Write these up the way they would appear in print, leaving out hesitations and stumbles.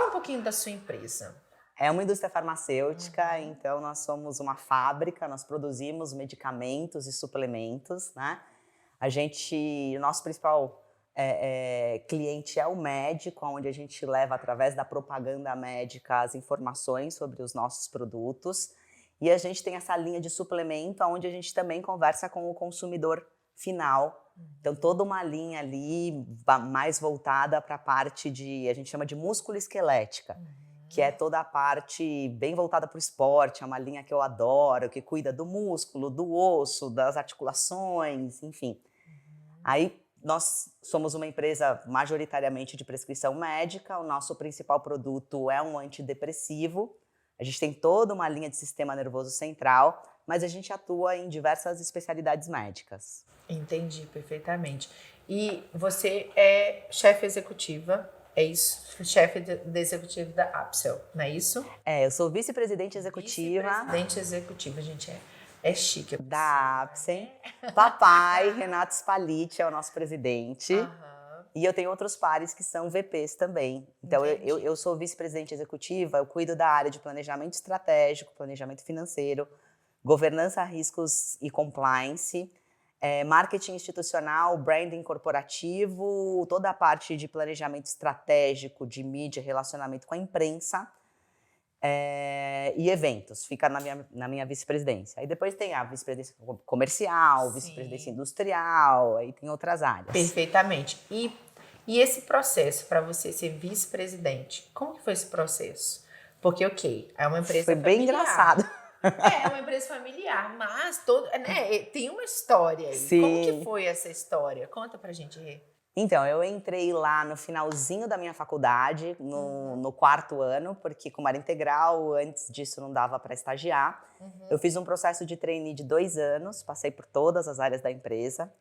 Fala um pouquinho da sua empresa. É uma indústria farmacêutica, então nós somos uma fábrica, nós produzimos medicamentos e suplementos, né? O nosso principal cliente é o médico, onde a gente leva através da propaganda médica as informações sobre os nossos produtos. E a gente tem essa linha de suplemento, onde a gente também conversa com o consumidor final. Então, toda uma linha ali mais voltada para a parte a gente chama de músculo-esquelética, que é toda a parte bem voltada para o esporte, é uma linha que eu adoro, que cuida do músculo, do osso, das articulações, enfim. Aí nós somos uma empresa majoritariamente de prescrição médica, o nosso principal produto é um antidepressivo, a gente tem toda uma linha de sistema nervoso central, mas a gente atua em diversas especialidades médicas. Entendi perfeitamente. E você é chefe executiva, é isso? Chefe de executivo da Apsel, não é isso? Eu sou vice-presidente executiva. Vice-presidente executiva, gente, é chique. Da Apsen. Papai, Renato Spalletti, é o nosso presidente. E eu tenho outros pares que são VPs também. Então, eu sou vice-presidente executiva, eu cuido da área de planejamento estratégico, planejamento financeiro, governança, riscos e compliance, marketing institucional, branding corporativo, toda a parte de planejamento estratégico, de mídia, relacionamento com a imprensa. E eventos, fica na minha vice-presidência. Aí depois tem a vice-presidência comercial, vice-presidência industrial, aí tem outras áreas. Perfeitamente. E esse processo para você ser vice-presidente, como que foi esse processo? Porque, é uma empresa familiar. Foi bem engraçado. É uma empresa familiar, mas tem uma história aí. Sim. Como que foi essa história? Conta pra gente, Rê. Então, eu entrei lá no finalzinho da minha faculdade, no 4º ano, porque como era integral, antes disso não dava para estagiar. Eu fiz um processo de trainee de 2 anos, passei por todas as áreas da empresa.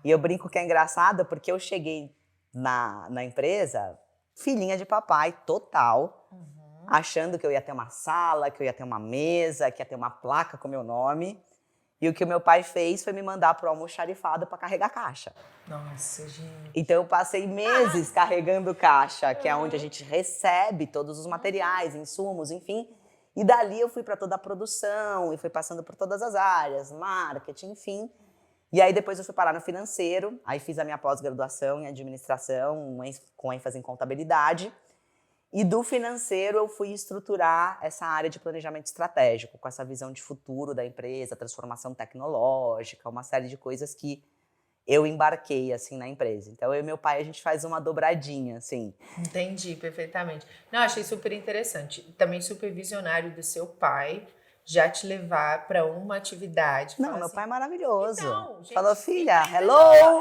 E eu brinco que é engraçado, porque eu cheguei na empresa, filhinha de papai, total, achando que eu ia ter uma sala, que eu ia ter uma mesa, que ia ter uma placa com meu nome. E o que o meu pai fez foi me mandar pro almoxarifado para carregar caixa. Nossa, gente. Então eu passei meses carregando caixa, que é onde a gente recebe todos os materiais, insumos, enfim. E dali eu fui para toda a produção e fui passando por todas as áreas, marketing, enfim. E aí depois eu fui parar no financeiro, aí fiz a minha pós-graduação em administração, com ênfase em contabilidade. E do financeiro eu fui estruturar essa área de planejamento estratégico, com essa visão de futuro da empresa, transformação tecnológica, uma série de coisas que eu embarquei, assim, na empresa. Então, eu e meu pai, a gente faz uma dobradinha, assim. Entendi perfeitamente. Não, achei super interessante. Também super visionário do seu pai já te levar para uma atividade. Não, meu pai é maravilhoso. Então, gente, falou, filha, hello,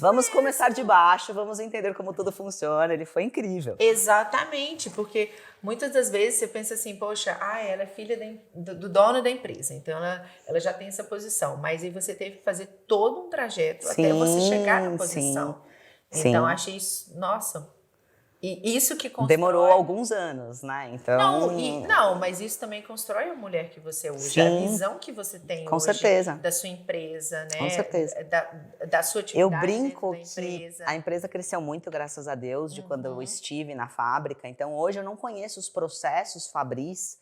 vamos começar de baixo, vamos entender como tudo funciona. Ele foi incrível. Exatamente, porque muitas das vezes você pensa assim, poxa, ela é filha do dono da empresa, então ela já tem essa posição, mas aí você teve que fazer todo um trajeto até você chegar na posição. Então, achei isso, nossa, e isso que constrói... Demorou alguns anos, né? Então... Não, mas isso também constrói a mulher que você é hoje, Sim, a visão que você tem com hoje certeza. Da sua empresa, né? Com certeza. Da sua atividade. Eu brinco da empresa. Que a empresa cresceu muito, graças a Deus, de quando eu estive na fábrica. Então, hoje eu não conheço os processos fabris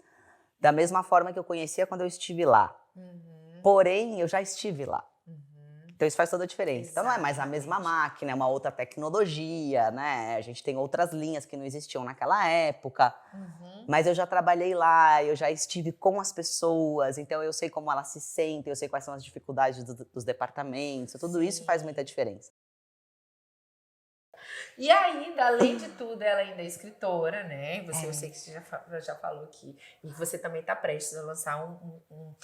da mesma forma que eu conhecia quando eu estive lá. Porém, eu já estive lá. Então, isso faz toda a diferença. Então, não é mais a mesma máquina, é uma outra tecnologia, né? A gente tem outras linhas que não existiam naquela época. Mas eu já trabalhei lá, eu já estive com as pessoas, então eu sei como elas se sentem, eu sei quais são as dificuldades dos departamentos, tudo isso faz muita diferença. E ainda, além de tudo, ela ainda é escritora, né? Eu sei que você já falou aqui. E você também está prestes a lançar um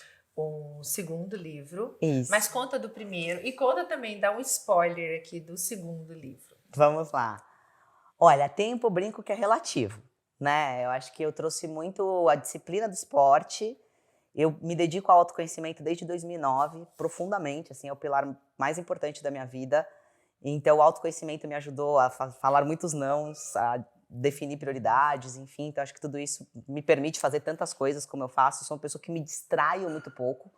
segundo livro. Isso. Mas conta do primeiro e conta também, dá um spoiler aqui do segundo livro. Vamos lá. Olha, tempo brinco que é relativo, né? Eu acho que eu trouxe muito a disciplina do esporte. Eu me dedico ao autoconhecimento desde 2009, profundamente, assim, é o pilar mais importante da minha vida. Então, o autoconhecimento me ajudou a falar muitos nãos, a definir prioridades, enfim. Então, acho que tudo isso me permite fazer tantas coisas como eu faço. Eu sou uma pessoa que me distraio muito pouco.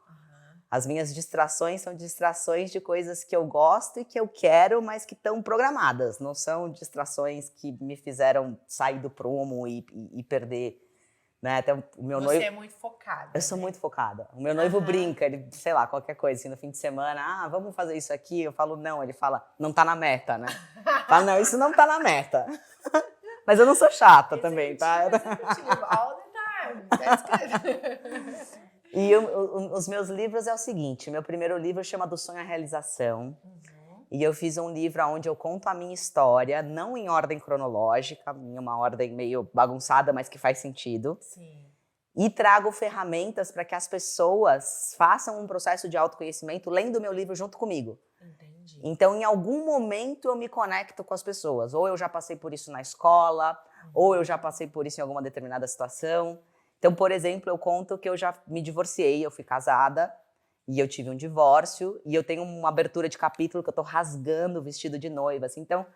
As minhas distrações são distrações de coisas que eu gosto e que eu quero, mas que estão programadas. Não são distrações que me fizeram sair do prumo e perder, né? Até o meu Você noivo... é muito focada. Eu sou né? muito focada. O meu noivo Aham. brinca, ele, sei lá, qualquer coisa, assim, no fim de semana, vamos fazer isso aqui. Eu falo, não. Ele fala, não tá na meta, né? Fala, não, isso não tá na meta. Mas eu não sou chata também, tá? Executivo, all the time. That's good. E os meus livros é o seguinte, meu primeiro livro chama Do Sonho à Realização. E eu fiz um livro onde eu conto a minha história, não em ordem cronológica, em uma ordem meio bagunçada, mas que faz sentido. Sim. E trago ferramentas para que as pessoas façam um processo de autoconhecimento lendo o meu livro junto comigo. Entendi. Então, em algum momento, eu me conecto com as pessoas. Ou eu já passei por isso na escola, ou eu já passei por isso em alguma determinada situação. Então, por exemplo, eu conto que eu já me divorciei, eu fui casada, e eu tive um divórcio, e eu tenho uma abertura de capítulo que eu tô rasgando o vestido de noiva, assim. Então,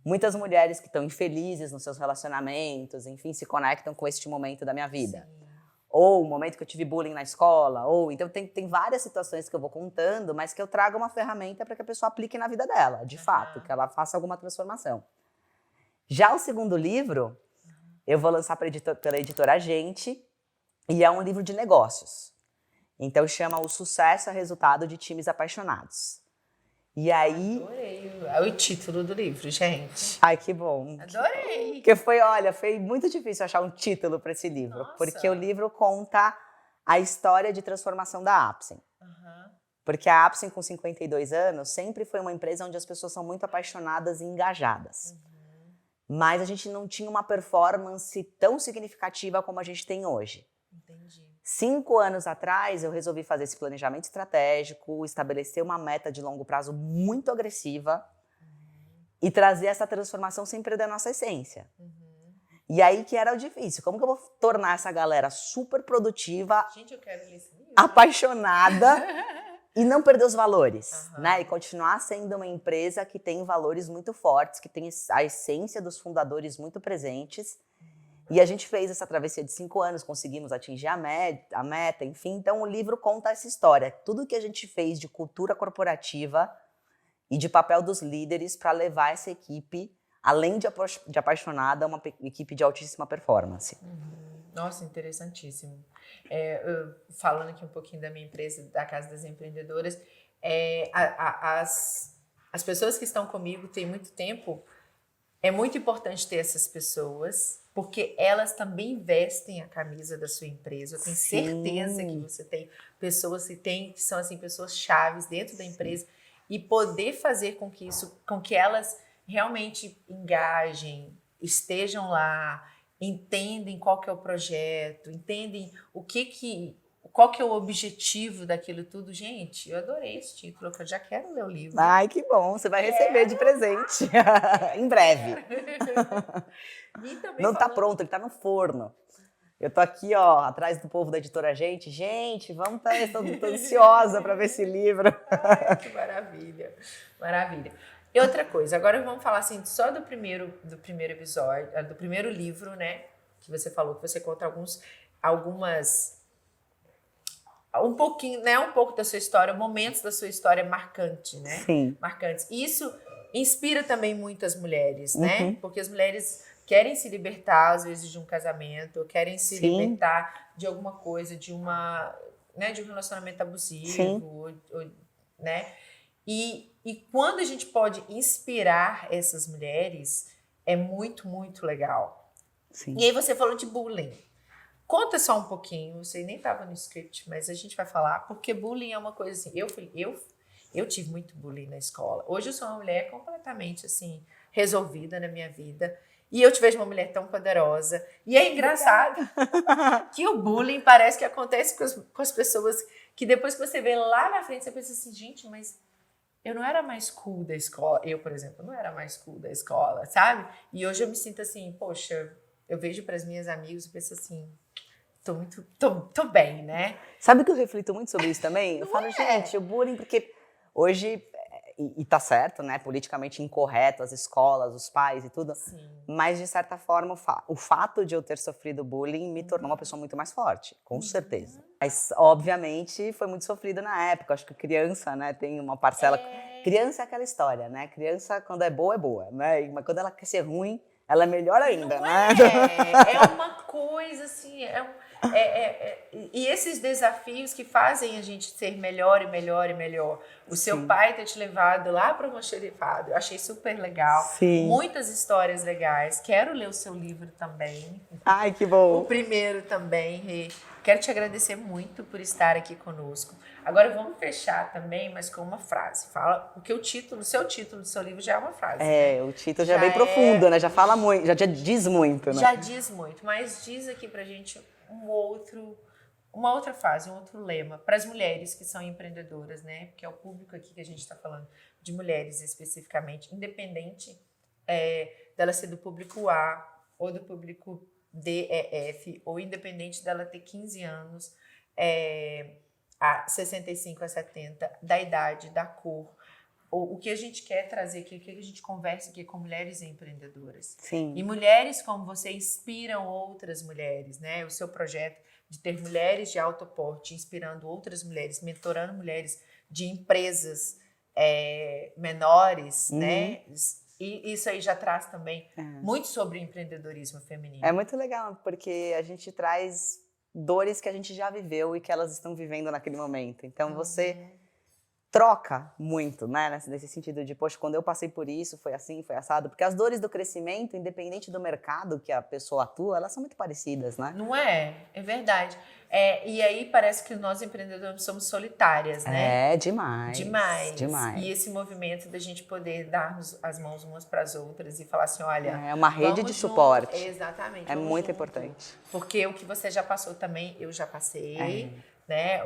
muitas mulheres que estão infelizes nos seus relacionamentos, enfim, se conectam com este momento da minha vida. Sim. Ou o momento que eu tive bullying na escola, ou... Então, tem várias situações que eu vou contando, mas que eu trago uma ferramenta para que a pessoa aplique na vida dela, de fato, que ela faça alguma transformação. Já o segundo livro, eu vou lançar pela editora Agente, e é um livro de negócios. Então, chama O Sucesso é Resultado de Times Apaixonados. E aí... Adorei o título do livro, gente. Ai, que bom. Adorei. Porque foi muito difícil achar um título para esse livro. Nossa. Porque o livro conta a história de transformação da Apsen. Uhum. Porque a Apsen, com 52 anos, sempre foi uma empresa onde as pessoas são muito apaixonadas e engajadas. Mas a gente não tinha uma performance tão significativa como a gente tem hoje. Entendi. 5 anos atrás, eu resolvi fazer esse planejamento estratégico, estabelecer uma meta de longo prazo muito agressiva e trazer essa transformação sem perder a nossa essência. E aí que era o difícil. Como que eu vou tornar essa galera super produtiva, Gente, eu quero ler esse livro. apaixonada e não perder os valores, né? E continuar sendo uma empresa que tem valores muito fortes, que tem a essência dos fundadores muito presentes. E a gente fez essa travessia de 5 anos, conseguimos atingir a meta, enfim. Então, o livro conta essa história. Tudo que a gente fez de cultura corporativa e de papel dos líderes para levar essa equipe, além de apaixonada, a uma equipe de altíssima performance. Nossa, interessantíssimo. Falando aqui um pouquinho da minha empresa, da Casa das Empreendedoras, as pessoas que estão comigo têm muito tempo. É muito importante ter essas pessoas, porque elas também vestem a camisa da sua empresa. Eu tenho certeza que você tem pessoas que são assim, pessoas chaves dentro da empresa, e poder fazer com que elas realmente engajem, estejam lá, entendem qual que é o projeto, entendem qual que é o objetivo daquilo tudo. Gente, eu adorei esse título, que eu já quero ler o livro. Ai, que bom, você vai receber de presente. Em breve. Não tá pronto, ele tá no forno. Eu tô aqui, ó, atrás do povo da editora Agente. Gente, vamos tô ansiosa para ver esse livro. Ai, que maravilha. Maravilha. E outra coisa, agora vamos falar assim, só do primeiro episódio, do primeiro livro, né? Que você falou, que você conta um pouquinho, né? Um pouco da sua história, momentos da sua história marcante, né? Sim. Marcantes. Isso inspira também muitas mulheres, né? Porque as mulheres querem se libertar, às vezes, de um casamento, querem se libertar de alguma coisa, de um relacionamento abusivo, né? E quando a gente pode inspirar essas mulheres, é muito, muito legal. Sim. E aí você falou de bullying. Conta só um pouquinho, você nem estava no script, mas a gente vai falar, porque bullying é uma coisa assim, eu tive muito bullying na escola. Hoje eu sou uma mulher completamente assim, resolvida na minha vida, e eu te vejo uma mulher tão poderosa, e é engraçado que o bullying parece que acontece com as pessoas que depois que você vê lá na frente, você pensa assim, gente, mas eu não era mais cool da escola, eu, por exemplo, não era mais cool da escola, sabe? E hoje eu me sinto assim, poxa, eu vejo para as minhas amigas e penso assim, tô bem, né? Sabe que eu reflito muito sobre isso também? Eu falo, gente, o bullying, porque hoje e tá certo, né? Politicamente incorreto, as escolas, os pais e tudo. Sim. Mas, de certa forma, o fato de eu ter sofrido bullying me tornou uma pessoa muito mais forte, com certeza. Mas, obviamente, foi muito sofrido na época. Acho que criança, né, tem uma parcela... Criança é aquela história, né? Criança, quando é boa, né? Mas quando ela quer ser ruim, ela é melhor ainda, né? É uma coisa assim, e esses desafios que fazem a gente ser melhor e melhor e melhor. O seu pai ter te levado lá para o almoxarifado, eu achei super legal. Sim. Muitas histórias legais. Quero ler o seu livro também. Ai, que bom. O primeiro também, Rê. Quero te agradecer muito por estar aqui conosco. Agora vamos fechar também, mas com uma frase. Fala, porque o seu título do seu livro já é uma frase. É, né? O título já é bem profundo, né? Já fala muito, já diz muito, né? Já diz muito, mas diz aqui pra gente uma outra frase, um outro lema para as mulheres que são empreendedoras, né? Porque é o público aqui que a gente está falando de mulheres especificamente, independente dela ser do público A ou do público DEF, ou independente dela ter 15 anos, a 65 a 70, da idade, da cor. O que a gente quer trazer aqui, o que a gente conversa aqui com mulheres empreendedoras. Sim. E mulheres como você inspiram outras mulheres, né? O seu projeto de ter mulheres de alto porte inspirando outras mulheres, mentorando mulheres de empresas menores, né? E isso aí já traz também muito sobre o empreendedorismo feminino. É muito legal, porque a gente traz dores que a gente já viveu e que elas estão vivendo naquele momento. Então, você troca muito, né? Nesse sentido de, poxa, quando eu passei por isso, foi assim, foi assado. Porque as dores do crescimento, independente do mercado que a pessoa atua, elas são muito parecidas, né? Não é? É verdade. E aí parece que nós empreendedores somos solitárias, né? É, demais. Demais. E esse movimento da gente poder dar as mãos umas para as outras e falar assim, olha... É uma rede de suporte. Exatamente. É muito importante. Porque o que você já passou também, eu já passei. Né?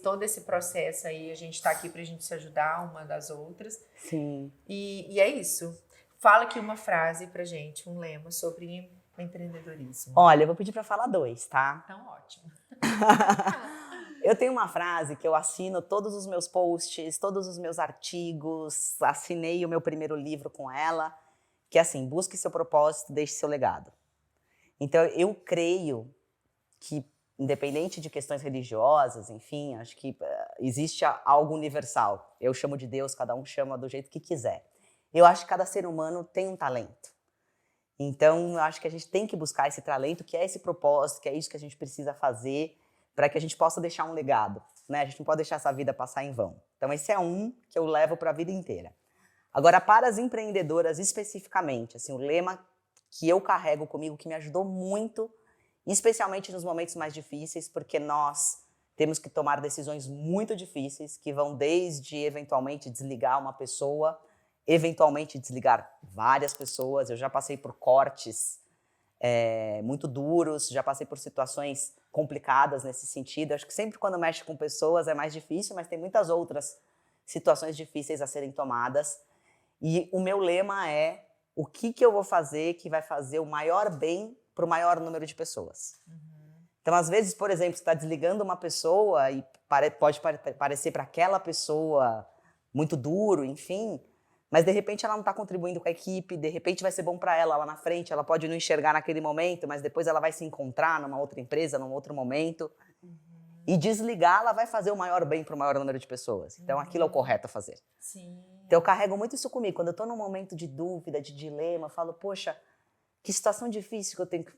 Todo esse processo aí, a gente está aqui para a gente se ajudar uma das outras. Sim. E é isso. Fala aqui uma frase pra gente, um lema sobre empreendedorismo. Olha, eu vou pedir para falar 2, tá? Então, ótimo. Eu tenho uma frase que eu assino todos os meus posts, todos os meus artigos, assinei o meu primeiro livro com ela, que é assim, busque seu propósito, deixe seu legado. Então, eu creio que, independente de questões religiosas, enfim, acho que existe algo universal. Eu chamo de Deus, cada um chama do jeito que quiser. Eu acho que cada ser humano tem um talento. Então, eu acho que a gente tem que buscar esse talento, que é esse propósito, que é isso que a gente precisa fazer para que a gente possa deixar um legado, né? A gente não pode deixar essa vida passar em vão. Então, esse é um que eu levo para a vida inteira. Agora, para as empreendedoras especificamente, assim, o lema que eu carrego comigo, que me ajudou muito, especialmente nos momentos mais difíceis, porque nós temos que tomar decisões muito difíceis, que vão desde, eventualmente, desligar uma pessoa, eventualmente desligar várias pessoas. Eu já passei por cortes muito duros, já passei por situações complicadas nesse sentido. Acho que sempre quando mexe com pessoas é mais difícil, mas tem muitas outras situações difíceis a serem tomadas. E o meu lema é o que eu vou fazer que vai fazer o maior bem para o maior número de pessoas. Então, às vezes, por exemplo, você está desligando uma pessoa e pode parecer para aquela pessoa muito duro, enfim, mas de repente ela não está contribuindo com a equipe, de repente vai ser bom para ela lá na frente, ela pode não enxergar naquele momento, mas depois ela vai se encontrar numa outra empresa, num outro momento. E desligar, ela vai fazer o maior bem para o maior número de pessoas. Então, aquilo é o correto a fazer. Sim. Então, eu carrego muito isso comigo. Quando eu estou num momento de dúvida, de dilema, eu falo, poxa, que situação difícil que eu tenho que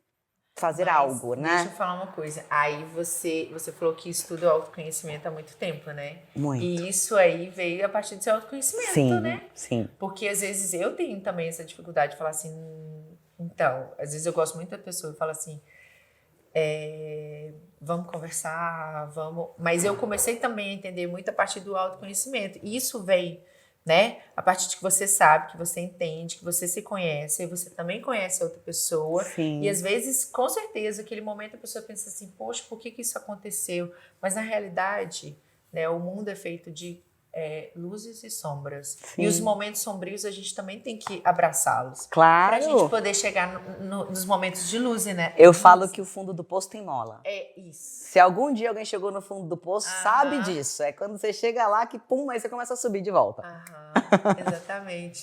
fazer algo, né? Deixa eu falar uma coisa. Aí você falou que estuda o autoconhecimento há muito tempo, né? Muito. E isso aí veio a partir do seu autoconhecimento, né? Sim. Porque às vezes eu tenho também essa dificuldade de falar assim, então, às vezes eu gosto muito da pessoa e falo assim, vamos conversar, vamos... Mas eu comecei também a entender muito a partir do autoconhecimento. E isso vem, né? A partir de que você sabe, que você entende, que você se conhece, e você também conhece a outra pessoa. Sim. E às vezes, com certeza, naquele momento a pessoa pensa assim, poxa, por que isso aconteceu? Mas na realidade, né, o mundo é feito de luzes e sombras. Sim. E os momentos sombrios a gente também tem que abraçá-los. Claro. Pra gente poder chegar nos momentos de luz, né? Eu falo que o fundo do poço tem mola. É isso. Se algum dia alguém chegou no fundo do poço, sabe disso. É quando você chega lá que, pum, aí você começa a subir de volta. Aham, exatamente.